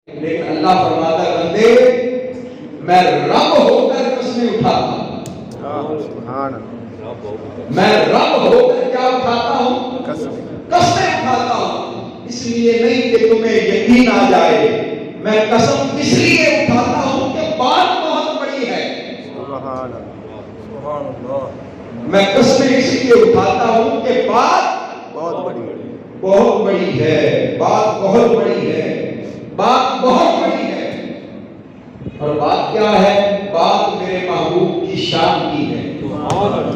لیکن اللہ فرماتا ہے بندے میں رب ہو کر قسمیں اٹھاتا ہوں، میں رب ہو کر کیا اٹھاتا ہوں؟ قسمیں اٹھاتا ہوں، اس لیے نہیں کہ تمہیں یقین آ جائے، میں قسم اس لیے اٹھاتا ہوں کہ بات بہت بڑی ہے۔ سبحان اللہ، میں قسمیں اس لیے اٹھاتا ہوں کہ بات بہت بڑی ہے، بہت بڑی ہے، بات بہت بڑی ہے، بات بہت بڑی ہے۔ اور بات کیا ہے؟ بات میرے محبوب کی شان کی ہے،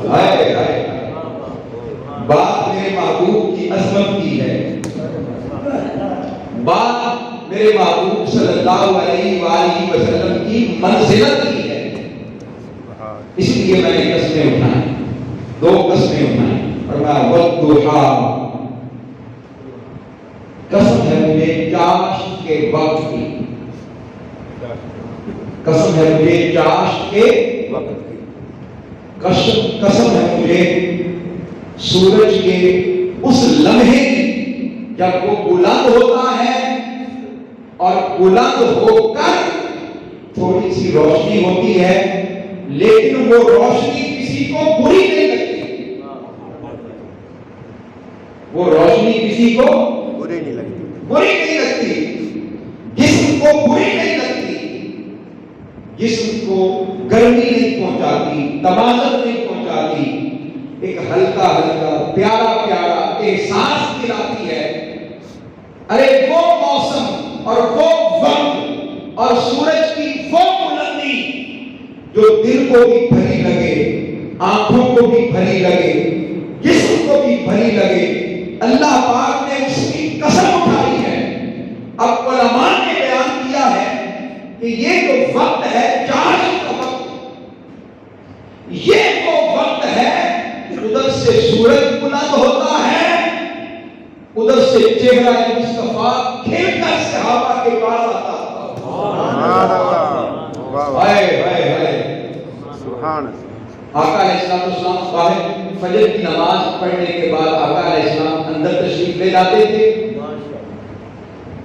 ہائے ہائے، بات میرے محبوب کی عظمت کی ہے، بات میرے محبوب صلی اللہ علیہ وآلہ وسلم کی منزلت کی ہے۔ اس لیے میں نے قسمیں اٹھائیں، دو قسمیں اٹھائیں، اور میں والضحیٰ، قسم ہے مجھے چاشت کے وقت کی، قسم ہے مجھے چاشت کے وقت کی، قسم ہے مجھے سورج کے اس لمحے کی جب وہ بلند ہوتا ہے اور بلند ہو کر تھوڑی سی روشنی ہوتی ہے، لیکن وہ روشنی کسی کو بری نہیں لگتی، وہ روشنی کسی کو بری نہیں لگتی، بری نہیں لگتی، جسم کو بری نہیں لگتی، جسم کو گرمی نہیں پہنچاتی، تمازت نہیں پہنچاتی، ایک ہلکا ہلکا پیارا پیارا احساس دلاتی ہے۔ ارے وہ موسم اور وہ وقت اور سورج کی وہ بلندی جو دل کو بھی بھری لگے، آنکھوں کو بھی بھری لگے، جسم کو بھی بھری لگے، اللہ پاک نے اس کی قسم اٹھائی ہے۔ اب علماء نے بیان کیا ہے کہ یہ جو وقت ہے چاشت کا وقت، یہ وہ وقت ہے ادھر سے سورج بلند ہوتا ہے، ادھر سے چہرہ مصطفیٰ کھل کر صحابہ کے پاس آتا ہے۔ آقا علیہ السلام باہر فجر کی نماز پڑھنے کے بعد آقا علیہ السلام اندر تشریف لے جاتے تھے۔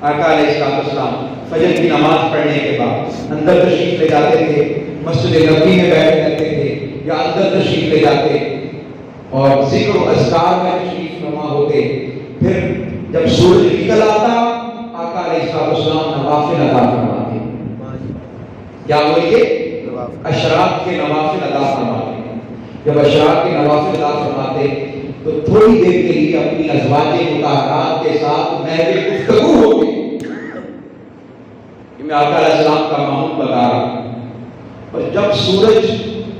آقا علیہ السلام فجر کی نماز پڑھنے کے بعد اندر تشریف لے جاتے تھے، مسجد نبوی میں بیٹھ کرتے تھے یا اندر تشریف لے جاتے اور ذکر و اذکار میں تشریف فرما ہوتے۔ پھر جب سورج نکل آتا آقا علیہ السلام نوافل ادا فرماتے، کیا بولیے؟ اشراق کے نوافل ادا فرماتے۔ جب اشراق کے نوافل ادا فرماتے تو تھوڑی دیر کے لیے اپنی ازواج مطہرات کے ساتھ محض گفتگو ہو گئی، میں آقا علیہ السلام کا معمول بتا رہا ہوں۔ اور جب سورج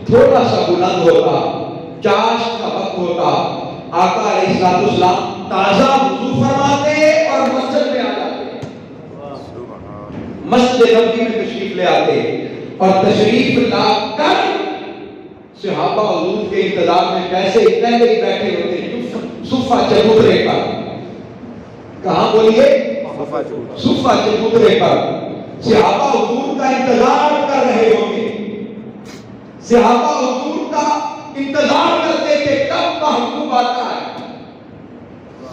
تھوڑا سا بلند ہوتا، چاشت کا وقت ہوتا، آقا علیہ السلام تازہ وضو فرماتے اور مسجد میں آ جاتے، مسجد نبوی میں تشریف لے آتے اور تشریف لا کر صحابہ حضور کے انتظار میں کیسے پہلے ہی بیٹھے ہوتے صفہ چبوترے پر۔ کہاں بولیے؟ صفہ چبوترے پر صحابہ حضور کا انتظار کر رہے ہوتے، صحابہ حضور کا انتظار کرتے کہ کب محبوب آتا ہے۔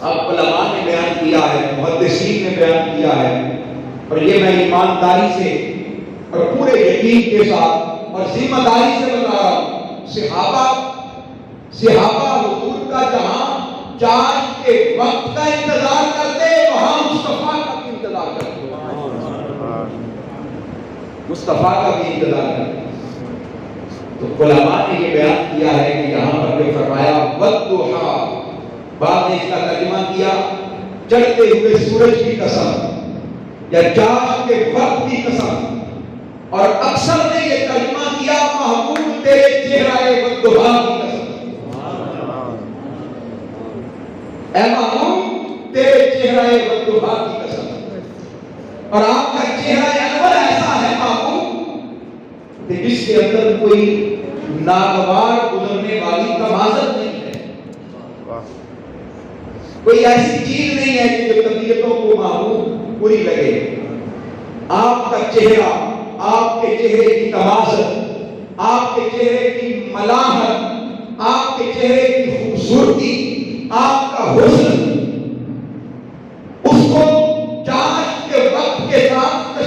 اب علماء نے بیان کیا ہے، محدثین نے بیان کیا ہے، اور یہ میں ایمانداری سے اور پورے یقین کے ساتھ اور ذمہ داری سے بتا رہا ہوں، صحابہ حضور کا جہاں چاشت کے وقت کا انتظار کرتے وہاں مصطفیٰ کا بھی انتظار کرتے، مصطفیٰ کا بھی انتظار کرتے۔ تو علماء نے یہ بیان کیا ہے کہ یہاں پر جو فرمایا والضحیٰ، بعد نے اس کا ترجمہ کیا چڑھتے ہوئے سورج کی قسم یا چاشت کے وقت کی قسم، اور اکثر نے یہ ترجمہ کیا محبوب تیرے چہرہ والضحیٰ کی قسم، اے محبوب تیرے چہرہ والضحیٰ کی قسم، اور آپ کا چہرہ انور ایسا ہے محبوب کہ جس کے اندر کوئی ناگوار گزرنے والی تمازت نہیں ہے، کوئی ایسی چیز نہیں ہے کہ جو طبیعتوں کو محبوب بری لگے۔ آپ کا چہرہ، آپ کے چہرے کی تمازت، آپ کے چہرے کی ملاحت، آپ کے چہرے کی خوبصورتی، آپ کا حسن، اس کو چاشت کے وقت کے ساتھ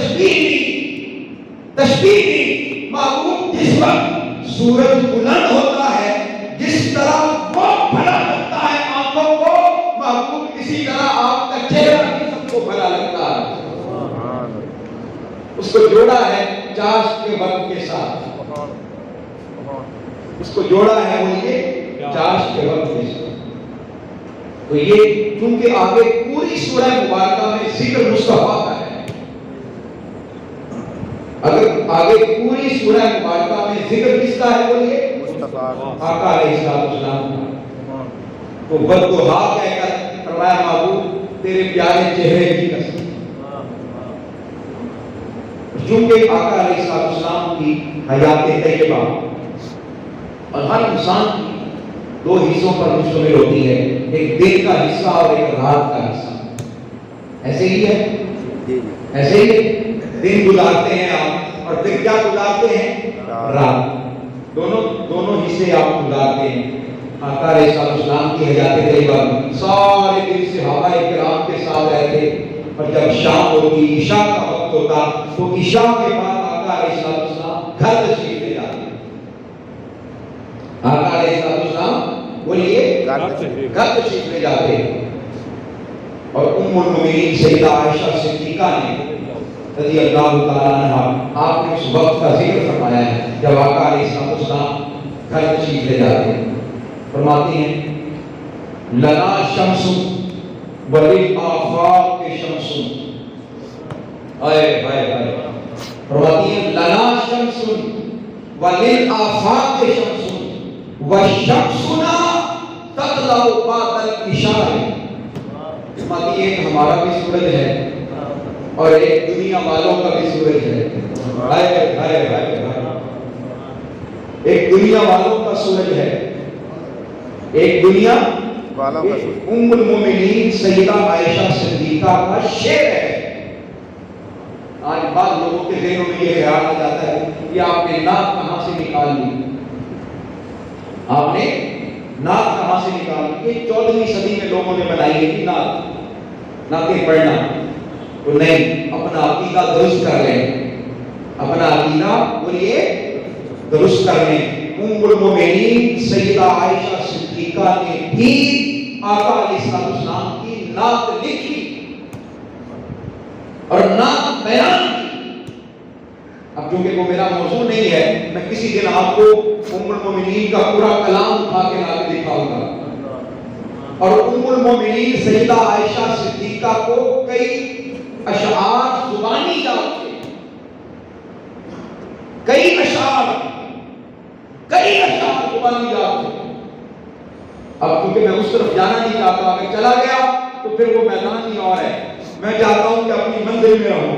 تشبیہ دی محبوب جس وقت سورج بلند ہوتا ہے جس طرح وہ بھلا لگتا ہے آنکھوں کو، محبوب اسی طرح آپ کا چہرہ بھی سب کو بھلا لگتا ہے۔ اس کو جوڑا ہے چاشت کے وقت کے ساتھ، اس کو جوڑا ہے وہ یہ چاشت کے وقت کے ساتھ۔ تو یہ کیونکہ آگے پوری سورہ مبارکہ میں ذکر مصطفیٰ کا ہے، اگر آگے پوری سورہ مبارکہ میں ذکر کس کا ہے بولیے؟ مصطفیٰ آقا علیہ السلام کا۔ تو بددعا کہہ کر فرمایا محبوب تیرے پیارے چہرے کی قسم، چونکہ آقا علیہ السلام کی حیات طیبہ اور ہر انسان کی دو حصوں پر مشتمل ہوتی ہے، ایک دن کا حصہ اور ایک رات کا حصہ۔ ایسے ہی ہے، ایسے ہی دن گزارتے ہیں آپ اور دن کیا گزارتے ہیں؟ رات۔ دونوں حصے آپ گزارتے ہیں۔ آقا علیہ السلام کی حیات طیبہ سارے دن صحابہ کرام کے ساتھ رہتے، اور جب شام ہوتی عشاء کا وقت ہوتا تو عشاء کے بعد آقا علیہ السلام گھر تشریف لے جاتے۔ آقا علیہ السلام بولیے گھر تشریف لے جاتے، اور ام المؤمنین سیدہ عائشہ صدیقہ نے رضی اللہ تعالیٰ عنہا آپ نے اس وقت کا ذکر فرمایا ہے جب آقا علیہ السلام گھر تشریف لے جاتے ہیں۔ فرماتی ہیں لنا شمس وللآفاق شمس، فرماتی ہیں لنا شمس وللآفاق شمس وشمسنا تطلع بعد العشاء۔ فرماتی ہیں ہمارا بھی سورج ہے اور ایک دنیا والوں کا بھی سورج ہے۔ ایک دنیا والوں کا سورج ہے، ایک دنیا والوں کا سورج۔ ام المومنین سیدہ عائشہ صدیقہ کا شعر ہے۔ آج بعض لوگوں کے ذہنوں میں یہ خیال آ جاتا ہے کہ آپ نے نعت کہاں سے نکال لی، آپ نے نعت کہاں سے نکال لی؟ یہ 14ویں صدی میں لوگوں نے بنائی ہے نعتیں پڑھنا۔ تو نہیں، اپنا عقیدہ درست کر لیں، اپنا عقیدہ بولیے درست کر لیں۔ ام المومنین سیدہ عائشہ صدیقہ نے بھی آقا علیہ السلام کی نعت لکھی اور نعت بیان کی۔ اب چونکہ وہ میرا موضوع نہیں ہے، میں کسی دن آپ کو ام المومنین کا پورا کلام اٹھا کے لا کے دکھاؤں گا۔ اور ام المومنین سیدہ عائشہ صدیقہ کو کئی اشعار زبانی یاد تھے، کئی اشعار زبانی یاد تھے۔ اب کیونکہ میں اس طرف جانا نہیں چاہتا، اگر چلا گیا تو پھر وہ میدان ہی اور ہے، میں چاہتا ہوں کہ اپنی منزل میں رہوں۔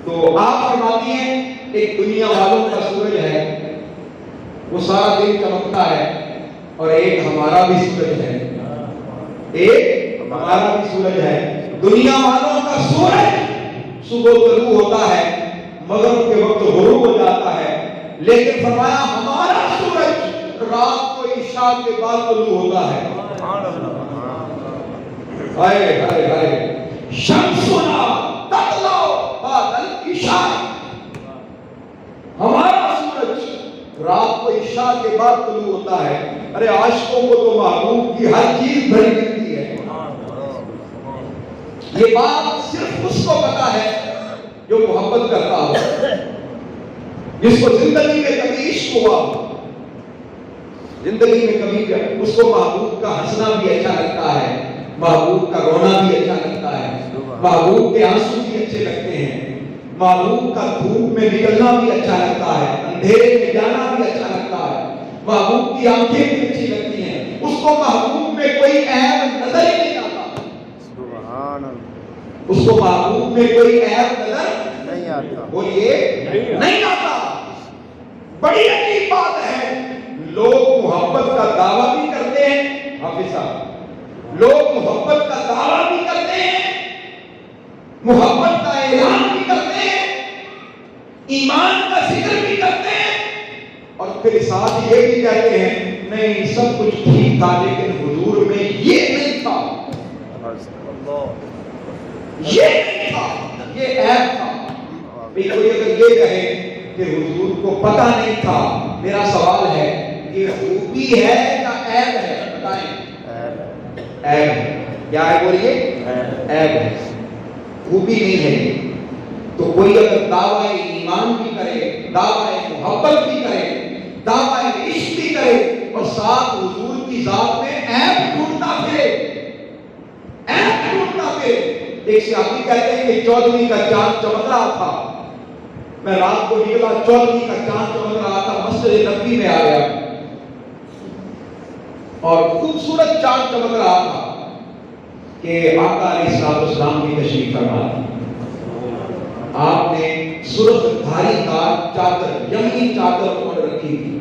تو آپ فرماتی ہیں ایک دنیا والوں کا سورج ہے، وہ سارا دن چمکتا ہے، اور ایک ہمارا بھی سورج ہے، ایک ہمارا بھی سورج ہے۔ دنیا والوں کا سورج صبح طلوع ہوتا ہے، مغرب کے وقت غروب ہو جاتا ہے، لیکن فرمایا ہمارا سورج رات کو عشاء کے بعد طلوع ہوتا ہے۔ ہائے ہائے ہائے، شمسنا تطلع بعد العشاء، ہمارا سورج رات کو عشاء کے بعد طلوع ہوتا ہے۔ ارے عاشقوں کو تو محبوب کی ہر چیز بھری لگتی ہے۔ یہ بات صرف اس کو پتا ہے جو محبت کرتا ہو، جس کو زندگی میں کبھی عشق ہوا، زندگی میں کبھی اس کو محبوب کا ہنسنا بھی اچھا لگتا ہے، محبوب کا رونا بھی اچھا لگتا ہے، محبوب کے آنسو بھی اچھے لگتے ہیں، محبوب کا دھوپ میں نکلنا بھی اچھا لگتا ہے، اندھیرے میں جانا بھی اچھا لگتا ہے، محبوب کی آنکھیں بھی اچھی لگتی ہیں۔ اس کو محبوب میں کوئی عیب نظر ہی نہیں آتا، اس کو محبوب میں کوئی عیب نظر نہیں آتا، بولیے نہیں آتا۔ بڑی عجیب بات ہے، لوگ محبت کا دعویٰ بھی کرتے ہیں، حافظ صاحب، لوگ محبت کا دعویٰ بھی کرتے ہیں، محبت کا اعلان بھی کرتے ہیں، ایمان کا ذکر بھی کرتے ہیں، اور پھر ساتھ یہ بھی کہتے ہیں نہیں سب کچھ ٹھیک تھا لیکن حضور میں یہ نہیں تھا، یہ نہیں تھا، یہ عیب تھا۔ کوئی اگر یہ کہے کہ حضور کو پتہ نہیں تھا، میرا سوال ہے یہ خوبی ہے یا عیب ہے؟ بتائیں۔ عیب ہے۔ کیا ہے بولیے؟ عیب ہے، خوبی نہیں ہے۔ تو کوئی اگر دعویٰ ایمان بھی کرے، دعویٰ محبت بھی کرے، دعویٰ عشق بھی کرے اور ساتھ حضور کی ذات میں عیب ڈھونڈتا پھرے، عیب ڈھونڈتا پھرے۔ ایک صحابی کہتے ہیں کہ 14ویں کا چاند چمک رہا تھا، میں رات کو نکلا، 14ویں کا چاند چمک رہا تھا، مسجد نبوی میں آ گیا اور خوبصورت چاند چمک رہا تھا کہ آقا علیہ السلام کی تشریف فرما دی۔ آپ نے سرخ دھاری دار چادر، یمنی چادر اوڑھ رکھی تھی۔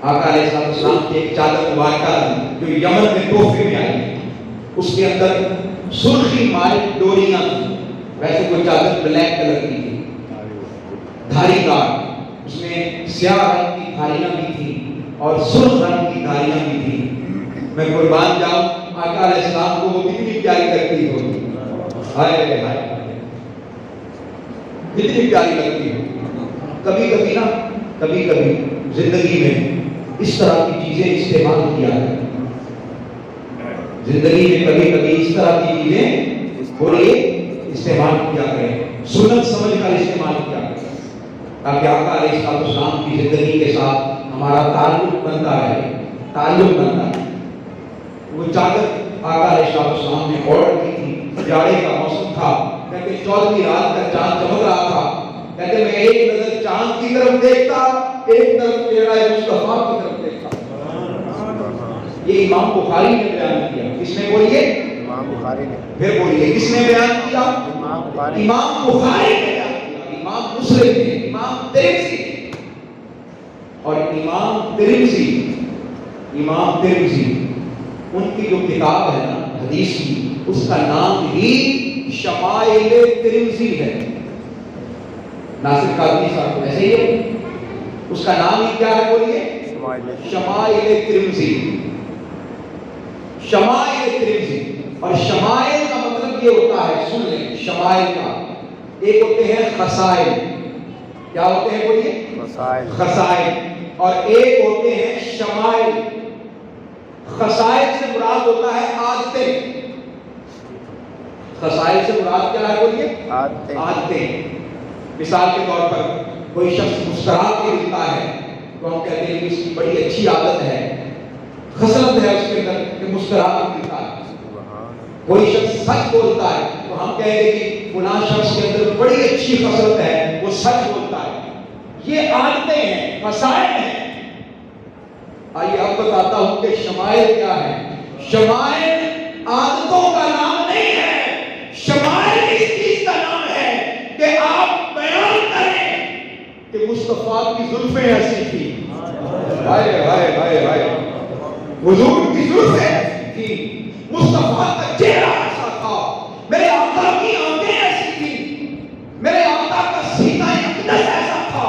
آقا علیہ السلام کی ایک چادر مبارکہ تھی جو یمن میں تحفے میں آئی، اس کے اندر سرخی مائل ڈوریاں تھیں، ویسے کوئی چادر بلیک کلر کی تھی، دھاری دار، اس میں سیاہ رنگ کی دھاریاں بھی تھیں اور سرخ رنگ کی دھاریاں بھی تھیں۔ میں قربان جاؤں، آقا علیہ السلام کو وہ کتنی پیاری لگتی ہوگی، ہائے ہائے کتنی پیاری لگتی ہے۔ کبھی کبھی نا، کبھی کبھی زندگی میں اس طرح کی چیزیں استعمال کیا ہے، زندگی میں کبھی کبھی اس طرح کی چیزیں بولیے استعمال کیا کریں، سنت سمجھ کر استعمال کیا کریں تاکہ آقا علیہ السلام کی زندگی کے ساتھ ہمارا تعلق بنتا رہے، تعلق بنتا رہے۔ وہ چادر آقا علیہ السلام نے اوڑھ رکھی تھی، جاڑے کا موسم تھا، کہتے 14ویں رات کا چاند چمک رہا تھا، کہتے میں ایک نظر چاند کی طرف دیکھتا، ایک طرف چہرہ مصطفیٰ کی طرف دیکھتا۔ یہ امام بخاری نے بیان کیا، کس نے بولیے؟ امام بخاری نے۔ پھر بولیے کس نے بیان کیا؟ امام بخاری۔ امام بخاری نے بیان کیا، امام مسلم نے، امام ترمذی اور امام ترمذی ان کی جو کتاب ہے نا حدیث کی، اس کا نام ہی شمائل ترمذی ہے۔ ناصر قادری صاحب ایسے ہی ہے، اس کا نام ہی کیا ہے بولیے؟ شمائل ترمذی، شمائل ترمذی۔ اور شمائل کا مطلب یہ ہوتا ہے، سن لیں شمائل کا، ایک ہوتے ہیں خصائل، کیا ہوتے ہیں بولیے؟ خصائل، اور ایک ہوتے ہیں شمائل۔ خصائل سے مراد ہوتا ہے عادتیں، خصائل سے مراد کیا ہے بولیے؟ عادتیں۔ مثال کے طور پر کوئی شخص مسکرا کے ملتا ہے تو ہم کہتے ہیں کہ اس کی بڑی اچھی عادت ہے، خصلت ہے اس کے اندر کہ مسکرا کے ملتا ہے۔ کوئی شخص سچ بولتا ہے تو ہم کہیں گے کہ فلاں شخص کے اندر بڑی اچھی خصلت ہے، وہ سچ بولتا ہے۔ یہ عادتیں ہیں، خصائل ہیں۔ آئیے اب بتاتا ہوں کہ شمائل کیا ہے۔ شمائل عادتوں کا نام نہیں ہے، شمائل اس چیز کا نام ہے کہ آپ بیان کریں کہ مصطفیٰ کی زلفیں ایسی تھی، ہائے ہائے ہائے ہائے، حضور کی زلفیں ایسی تھی، مصطفیٰ کا چہرہ ایسا تھا، میرے آقا کی آنکھیں ایسی تھی، میرے آقا کا سینہ اقدس ایسا تھا،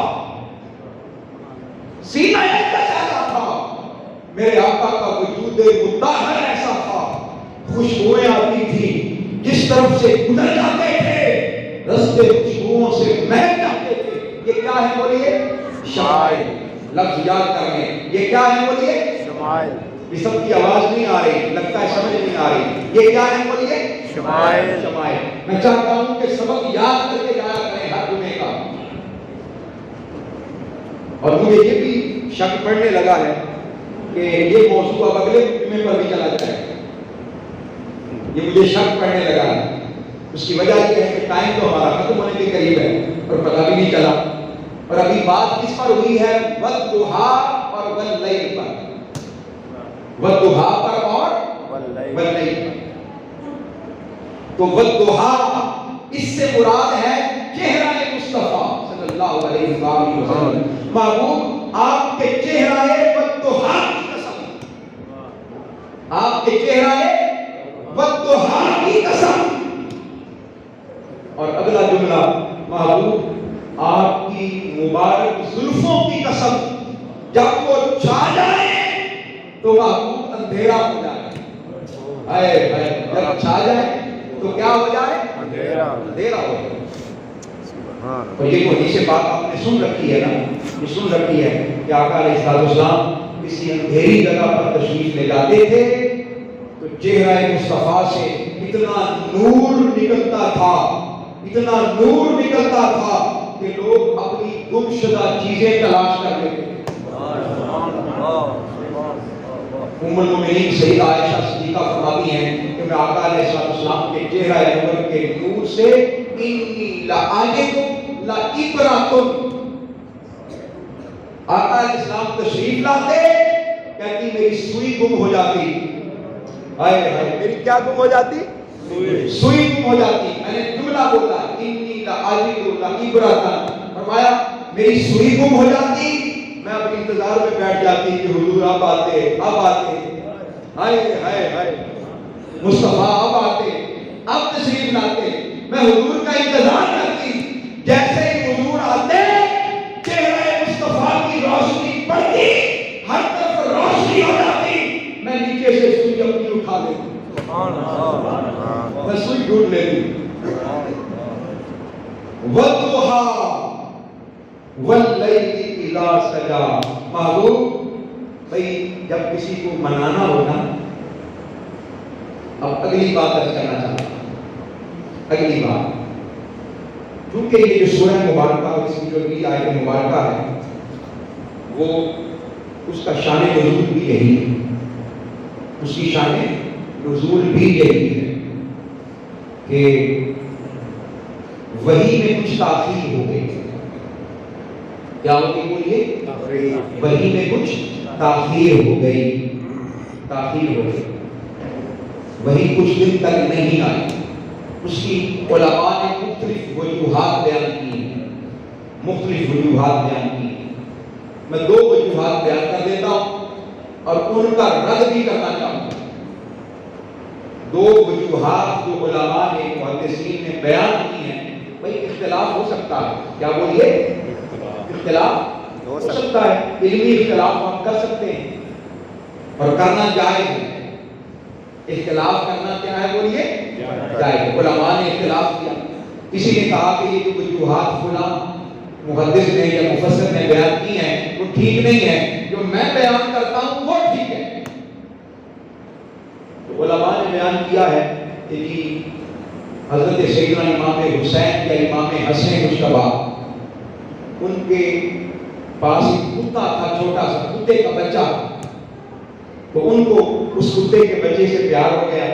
سینہ اقدس ایسا تھا، میرے آقا کا وجود مطہر ایسا تھا، خوشبوئیں آتی تھی، جس طرف سے گزر جاتے تھے رستے خوشبوؤں سے مہک جاتے تھے۔ یہ کیا ہے بولیے؟ شمائل۔ لفظ یاد کر لیں، یہ کیا ہے بولیے؟ شمائل۔ یہ سب کی آواز نہیں آ رہی، لگتا ہے سمجھ نہیں آ رہی، یہ کیا ہے بولیے؟ شمائل۔ شمائل۔ میں چاہتا ہوں کہ سبق یاد کر کے جایا کریں ہر جمعے کا۔ اور مجھے یہ بھی شک پڑنے لگا ہے کہ یہ موضوع اب اگلے جمعے پر بھی چلا جائے، یہ مجھے شک پڑنے لگا ہے۔ اس کی وجہ یہ ہے کہ ٹائم تو ہمارا ختم ہونے کے قریب ہے اور پتہ بھی نہیں چلا، اور ابھی بات کس پر ہوئی ہے؟ والضحیٰ اور واللیل پر، والضحیٰ پر اور واللیل پر۔ تو والضحیٰ اس سے مراد ہے چہرہ مصطفیٰ صلی اللہ علیہ وسلم۔ محبوب آپ کے چہرہ والضحیٰ کی قسم، آپ کے چہرہ والضحیٰ کی قسم۔ اور اگلا جملہ، محبوب آپ کی مبارک زلفوں کی قسم، جب وہ چھا جائے تو محبوب اندھیرا ہو جائے، ہائے ہائے، جب چھا جائے تو کیا ہو جائے؟ اندھیرا ہو جائے۔ اور یہ کوئی حدیث پاک آپ نے سن رکھی ہے نا، یہ سن رکھی ہے کہ آقا علیہ السلام کسی اندھیری جگہ پر تشریف لے جاتے تھے تو چہرہ مصطفیٰ سے اتنا نور نکلتا تھا، اتنا نور نکلتا تھا کہ لوگ اپنی گم شدہ چیزیں تلاش کر لیتے تھے۔ ام المؤمنین سیدہ عائشہ صدیقہ فرماتی ہیں کہ میں آقا علیہ السلام کے چہرہ انور کے نور سے انی لعاجب لعبرۃ، آقا علیہ السلام تشریف لاتے کہتی میری سوئی گم ہو جاتی، ہائے ہائے میری کیا گم ہو جاتی؟ سوئی گم ہو جاتی۔ میں نے جملہ بولا انی لعاجب لعبرۃ، فرمایا میری سوئی گم ہو جاتی، میں اپنے انتظار میں بیٹھ جاتی کہ حضور اب آتے اب آتے، ہائے ہائے ہائے مصطفیٰ اب آتے اب تشریف لاتے، میں حضور کا انتظار کرتی، جیسے ہی حضور آتے چہرہ مصطفیٰ کی روشنی پڑتی، ہر طرف روشنی ہو جاتی، میں نیچے سے سوئی اپنی اٹھا لیتی، میں سوئی ڈھونڈ لیتی۔ وَالضُّحَىٰ وَاللَّيْلِ اِذَا سَجَىٰ، محبوب بھئی جب کسی کو منانا ہونا، اب اگلی بات کرنا چاہتا ہوں، اگلی بات، کیونکہ یہ جو سورہ مبارکہ اس کی جو بھی آیت مبارکہ ہے وہ اس کا شان نزول بھی یہی ہے، اس کی شان نزول بھی یہی ہے کہ وحی میں کچھ تاخیر ہو گئی۔ کیا ہو گئی بولیے؟ وحی میں کچھ تاخیر ہو گئی، تاخیر ہو گئی، وحی کچھ دن تک نہیں آئی۔ اس کی علماء نے مختلف وجوہات بیان کی ہیں، مختلف وجوہات بیان کی ہیں، میں دو وجوہات بیان کر دیتا ہوں اور ان کا رد بھی کرنا چاہوں گا۔ دو وجوہات جو علماء نے محدثین نے بیان کی ہیں، بھئی اختلاف ہو سکتا ہے، کیا بولیے؟ اختلاف ہو سکتا ہے، علمی اختلاف ہم کر سکتے ہیں اور کرنا جائز ہے، اختلاف کرنا کیا ہے بولیے؟ جائز ہے۔ علماء نے اختلاف کیا، کسی نے کہا کہ یہ جو وجوہات فلاں محدث نے یا مفسر نے بیان کی ہیں وہ ٹھیک نہیں ہے، جو میں بیان کرتا ہوں وہ ٹھیک ہے۔ تو علماء نے بیان کیا ہے کہ جی حضرت سیدنا امام حسین یا امام حسن مجتبیٰ، ان کے پاس ایک کتا تھا، چھوٹا سا کتے کا بچہ، تو ان کو اس کتے کے بچے سے پیار ہو گیا،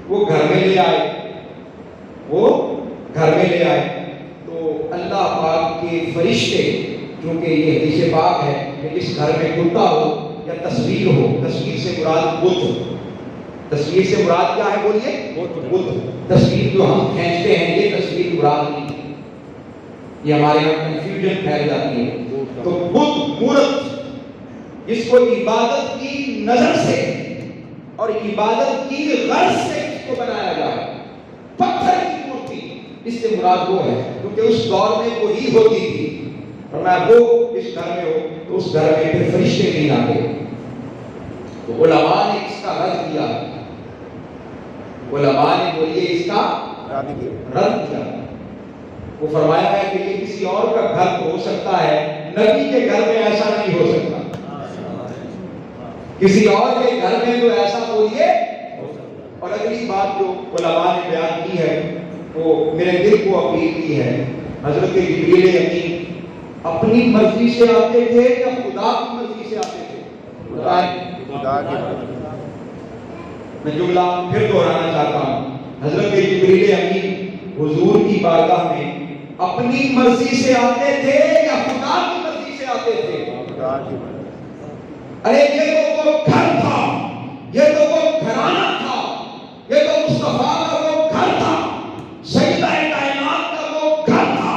وہ گھر میں لے آئے، وہ گھر میں لے آئے تو اللہ پاک کے فرشتے، کیونکہ یہ حدیث پاک ہے کہ اس گھر میں کتا ہو یا تصویر ہو، تصویر سے مراد بت، تصویر سے مراد کیا ہے بولیے؟ بت، تصویر جو ہم کھینچتے ہیں یہ تصویر مراد نہیں، یہ ہمارے یہاں کنفیوژن پھیل جاتی ہے۔ تو بت مورت، جس کو عبادت کی نظر سے اور عبادت کی غرض سے اس کو بنایا جائے، پتھر کی مورتی، اس سے مراد وہ ہے، کیونکہ اس دور میں وہی ہوتی تھی، اور میں وہ اس گھر میں ہو تو اس گھر میں پھر فرشتے نہیں آتے۔ تو علماء نے اس کا رد کیا، علماء نے بولیے اس کا رد کیا، وہ فرمایا ہے کہ یہ کسی اور کا گھر ہو سکتا ہے، نبی کے گھر میں ایسا نہیں ہو سکتا، کسی اور کے گھر میں تو ایسا بولیے۔ اور اگلی بات جو علماء نے بیان کی ہے وہ میرے دل کو اپیل کی ہے، حضرت جبریل امین اپنی مرضی سے آتے تھے یا خدا کی مرضی سے آتے تھے؟ خدا کی مرضی۔ میں جملہ پھر دہرانا چاہتا ہوں، حضرت جبریل امین حضور کی بارگاہ میں اپنی مرضی سے آتے تھے یا خدا کی مرضی سے آتے تھے؟ خدا کی مرضی۔ ارے یہ تو وہ گھر تھا، یہ تو وہ گھرانہ تھا، یہ تو مصطفیٰ کا وہ گھر تھا، سیدہ کائنات کا وہ گھر تھا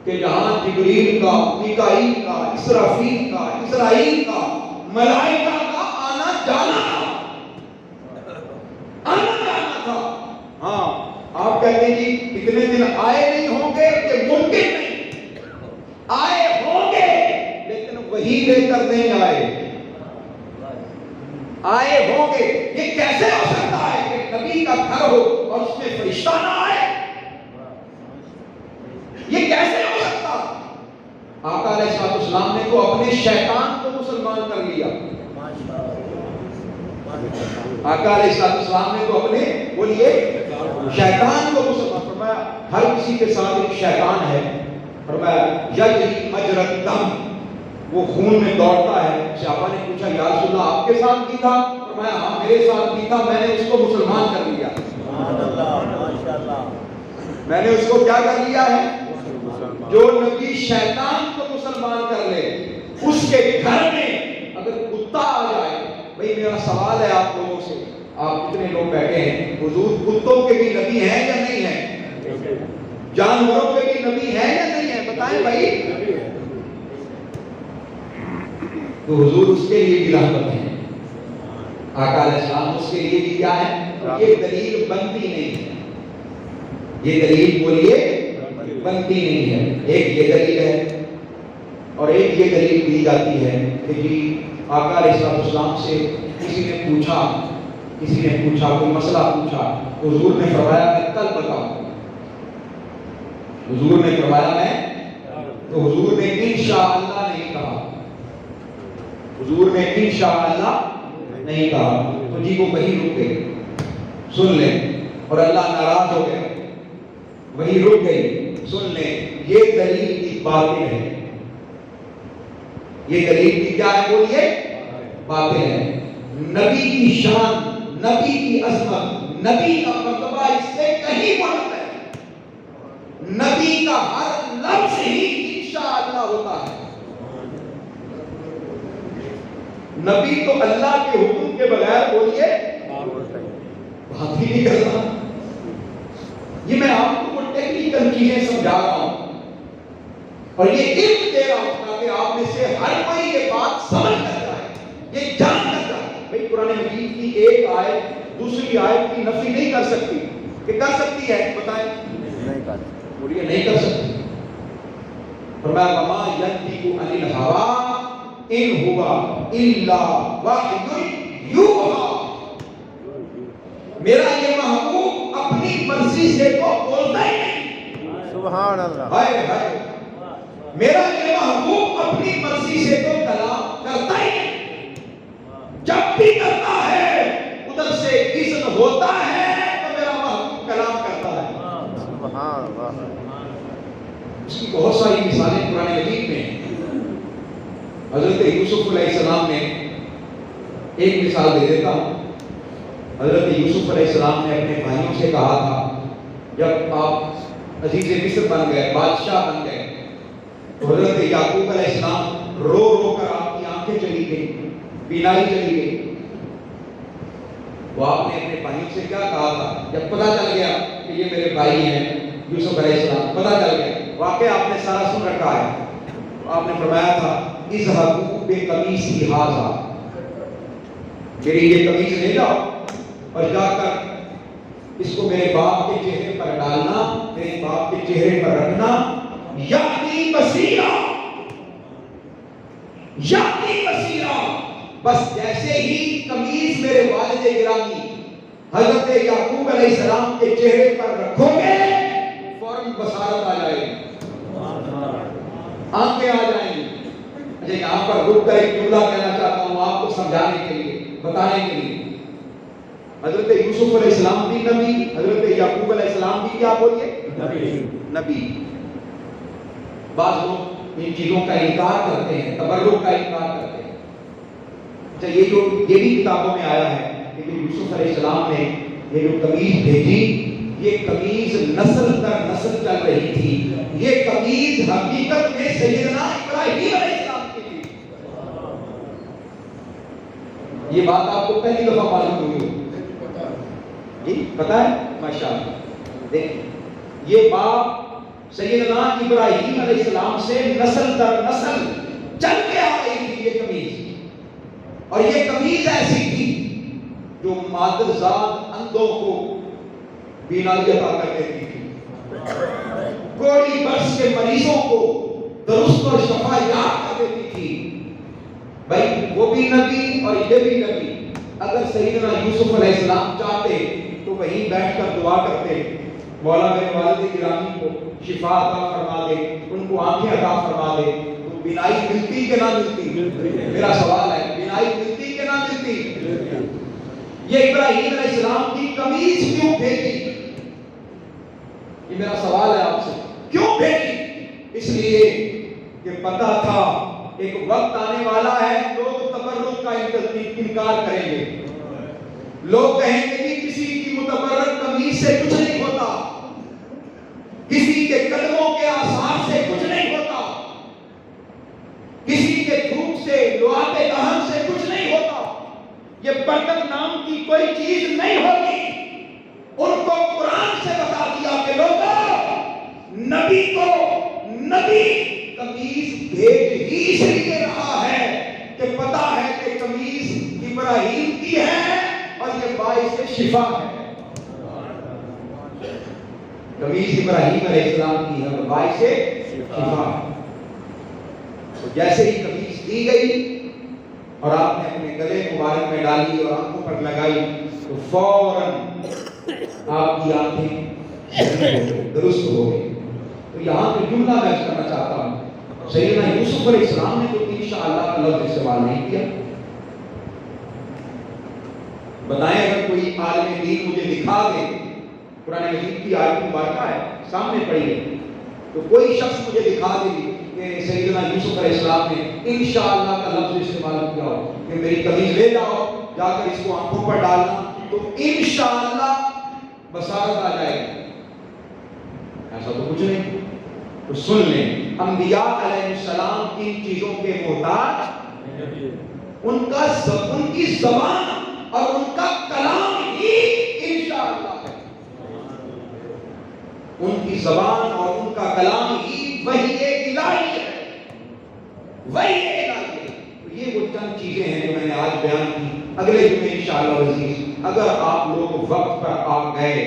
کہ جہاں جبریل کا، میکائیل کا، اسرافیل کا، اسرائیل کا، ملائکہ کا آنا جانا تھا، آنا جانا تھا۔ ہاں آپ کہتے ہیں جی اتنے دن آئے نہیں ہوں گے، یہ ممکن نہیں، آئے ہوں گے لیکن وہی لے کر نہیں آئے، آئے ہوں گے۔ یہ کیسے ہو سکتا ہے کہ نبی کا گھر ہو اور اس میں فرشتہ نہ آئے؟ یہ کیسے ہو سکتا؟ آقا علیہ السلام نے تو اپنے شیطان کو مسلمان کر لیا. آقا علیہ السلام نے تو اپنے بولیے شیطان کو مسلمان فرمایا. ہر کسی کے ساتھ ایک شیطان ہے. فرمایا یجری مجری الدم، وہ خون میں دوڑتا ہے. صحابہ نے پوچھا یا رسول اللہ آپ کے ساتھ بھی تھا؟ فرمایا ہاں میرے ساتھ بھی تھا، میں نے اس کو مسلمان کر لیا. میں نے اس کو کیا کر لیا ہے؟ جو نبی شیطان کو مسلمان کر لے، اس کے گھر میں اگر کتا آ جائے. بھئی میرا سوال ہے آپ لوگوں سے، آپ کتنے لوگ بیٹھے ہیں، حضور کتوں کے بھی نبی ہیں یا نہیں ہیں؟ جانوروں کے بھی نبی ہیں یا نہیں ہیں؟ بتائیں بھائی. تو حضور اس کے لیے بھی رحمت ہے. آقا علیہ السلام اس کے لیے بھی کیا ہے؟ یہ دلیل بنتی نہیں ہے. یہ دلیل بولیے بنتی نہیں ہے. ایک یہ دلیل ہے اور ایک یہ دلیل دی جاتی ہے کہ جی آقا علیہ السلام سے کسی نے پوچھا کوئی مسئلہ پوچھا، حضور نے فرمایا میں کل بتاؤں. حضور نے فرمایا میں، تو حضور نے انشاءاللہ نہیں کہا. حضور نے انشاءاللہ نہیں کہا تو جی وہ وہی رک گئی. سن لیں. اور اللہ ناراض ہو گیا، وہی رک گئی. سن لیں یہ دلیل کی باطل ہے. یہ دلیل کی کیا ہے بولیے؟ باطل ہے. نبی کی شان، نبی کی عظمت، نبی کا مرتبہ اس سے کہیں بڑھتا ہے. نبی کا ہر لفظ ہی انشاءاللہ ہوتا ہے. نبی تو اللہ کے حکم کے بغیر بولیے بات ہی نہیں کرتا. یہ میں آپ کو ٹیکنیکل چیزیں سمجھا رہا ہوں اور یہ علم دے رہا ہوں تاکہ آپ میں سے ہر کوئی یہ بات سمجھ کر جائے، یہ جان کر جائے. بھئی قرآن مجید کی ایک آیت دوسری آیت کی نفی نہیں کر سکتی. کہ کر سکتی ہے؟ بتائیں. نہیں کر سکتی. بولیے نہیں کر سکتی. فرمایا وما ینطق عن الہویٰ ان ہوا الا وحی یوحیٰ. میرا یہ محبوب اپنی مرضی سے تو بولتا ہی نہیں. سبحان اللہ. ہائے ہائے. میرا یہ محبوب اپنی مرضی سے تو کلام کرتا ہی نہیں. جب بھی کرتا ہے ادھر سے اذن ہوتا ہے تو میرا محبوب کلام کرتا ہے. سبحان اللہ. اس کی بہت ساری مثالیں قرآن مجید میں ہیں. حضرت یوسف علیہ السلام نے ایک مثال دے دیتا ہوں. حضرت یوسف علیہ السلام نے اپنے بھائیوں سے کہا تھا جب آپ عزیز مصر بن گئے، بادشاہ بن گئے، تو حضرت یعقوب علیہ السلام رو رو کر آپ کی آنکھیں چلی گئی، بینائی چلی گئی. وہ آپ نے اپنے بھائیوں سے کیا کہا تھا جب پتہ چل گیا کہ یہ میرے بھائی ہیں یوسف علیہ السلام؟ پتہ چل گیا، واقعہ آپ نے سارا سن رکھا ہے. آپ نے فرمایا تھا اذهبوا بقمیصی ھذا، میری یہ قمیص لے جاؤ اور جا کر اس کو میرے باپ کے چہرے پر ڈالنا، میرے باپ کے چہرے پر رکھنا. یاتی بصیرا، یاتی بصیرا. بس جیسے ہی قمیص میرے والد گرامی حضرت یعقوب علیہ السلام کے چہرے پر رکھو گے فوراً بصارت آ جائے گی، آنکھیں آ جائیں گی. اچھا یہاں پر رک کر ایک جملہ کہنا چاہتا ہوں آپ کو سمجھانے کے لیے، بتانے کے لیے. حضرت یوسف علیہ السلام بھی نبی، حضرت یعقوب علیہ السلام بھی کیا بولیے نبی. بعض لوگ ان چیزوں کا انکار کرتے ہیں، تبرک کا انکار کرتے ہیں. اچھا یہ بھی کتابوں میں آیا ہے کہ یوسف علیہ السلام نے یہ جو قمیض بھیجی، یہ قمیض نسل در نسل چل رہی تھی. یہ قمیض حقیقت میں سیدنا ابراہیم علیہ السلام کی تھی. یہ بات آپ کو پہلی دفعہ معلوم ہوئی جی؟ پتہ ہے؟ ماشاءاللہ. دیکھیں یہ بات سیدنا ابراہیم علیہ السلام سے نسل در نسل چل کے آ رہی تھی یہ قمیض. اور یہ قمیض ایسی تھی جو مادرزاد اندھوں کو بینائی عطا کر دیتی تھی، کوڑی برس کے مریضوں کو درست اور شفا یاب کر دیتی تھی. بھائی وہ بھی نبی اور یہ بھی نبی. اگر سیدنا یوسف علیہ السلام چاہتے تو وہیں بیٹھ کر دعا کرتے مولا میرے والد گرامی کو شفا عطا فرما دے، ان کو آنکھیں عطا فرما دے۔ تو بینائی ملتی کہ نہ ملتی؟ میرا سوال ہے، بینائی ملتی کہ نہ ملتی؟ یہ ابراہیم علیہ السلام کی قمیص کیوں پھینکی؟ یہ میرا سوال ہے آپ سے، کیوں پھینکی؟ اس لیے کہ پتہ تھا ایک وقت آنے والا ہے لوگ تبرک کا انکار کریں گے، لوگ کہیں گے کہ کسی کی متبرک قمیص سے کچھ نہیں ہوتا، کسی کے قدموں کے آثار سے کچھ نہیں ہوتا، کسی کے تھوک سے لعاب دہن سے کچھ نہیں ہوتا، یہ برکت نام کی کوئی چیز نہیں ہوتی۔ ان کو قرآن سے بتا دیا کہ لوگوں، نبی کو نبی قمیص بھیج ہی اس لیے رہا ہے کہ پتا ہے کہ قمیص ابراہیم کی ہے اور یہ باعث شفا ہے۔ قمیص ابراہیم علیہ السلام کی ہے اور باعث شفا ہے۔ تو جیسے ہی قمیص دی گئی اور آپ نے اپنے گلے مبارک میں ڈالی اور آنکھوں پر لگائی تو فوراً آپ کی آنکھیں درست ہو گئی۔ تو یہاں پہ جملہ میں کرنا چاہتا ہوں، سیدنا یوسف علیہ السلام نے تو انشاءاللہ کا لفظ استعمال نہیں کیا۔ بتائیں اگر کوئی عالم دین مجھے دکھا دے، قرآن مجید کی آیت مبارکہ ہے سامنے پڑھی ہے، تو کوئی شخص مجھے دکھا دے کہ سیدنا یوسف علیہ السلام نے انشاءاللہ کا لفظ استعمال کیا ہو کہ میری قمیض لے جاؤ، جا کر اس کو آنکھوں پر ڈالنا تو انشاءاللہ بصارت آ جائے گی، ایسا تو کچھ نہیں۔ تو سن لیں، انبیاء علیہ السلام ان چیزوں کے محتاج، ان کی زبان اور ان کا کلام ہی انشاءاللہ ہے، ان کی زبان اور ان کا کلام ہی وحی الہی ہے، وحی الہی ہے۔ تو یہ وہ چند چیزیں ہیں جو میں نے آج بیان کی۔ اگلے جمعے انشاءاللہ عزیز اگر آپ لوگ وقت پر آ گئے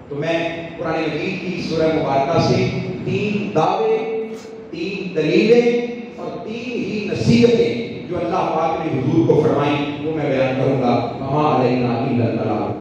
تو میں قرآن مجید کی سورہ مبارکہ سے 3 دعوے، 3 دلیلیں اور 3 ہی نصیحتیں جو اللہ پاک نے حضور کو فرمائیں وہ میں بیان کروں گا۔ وما علینا الا البلاغ۔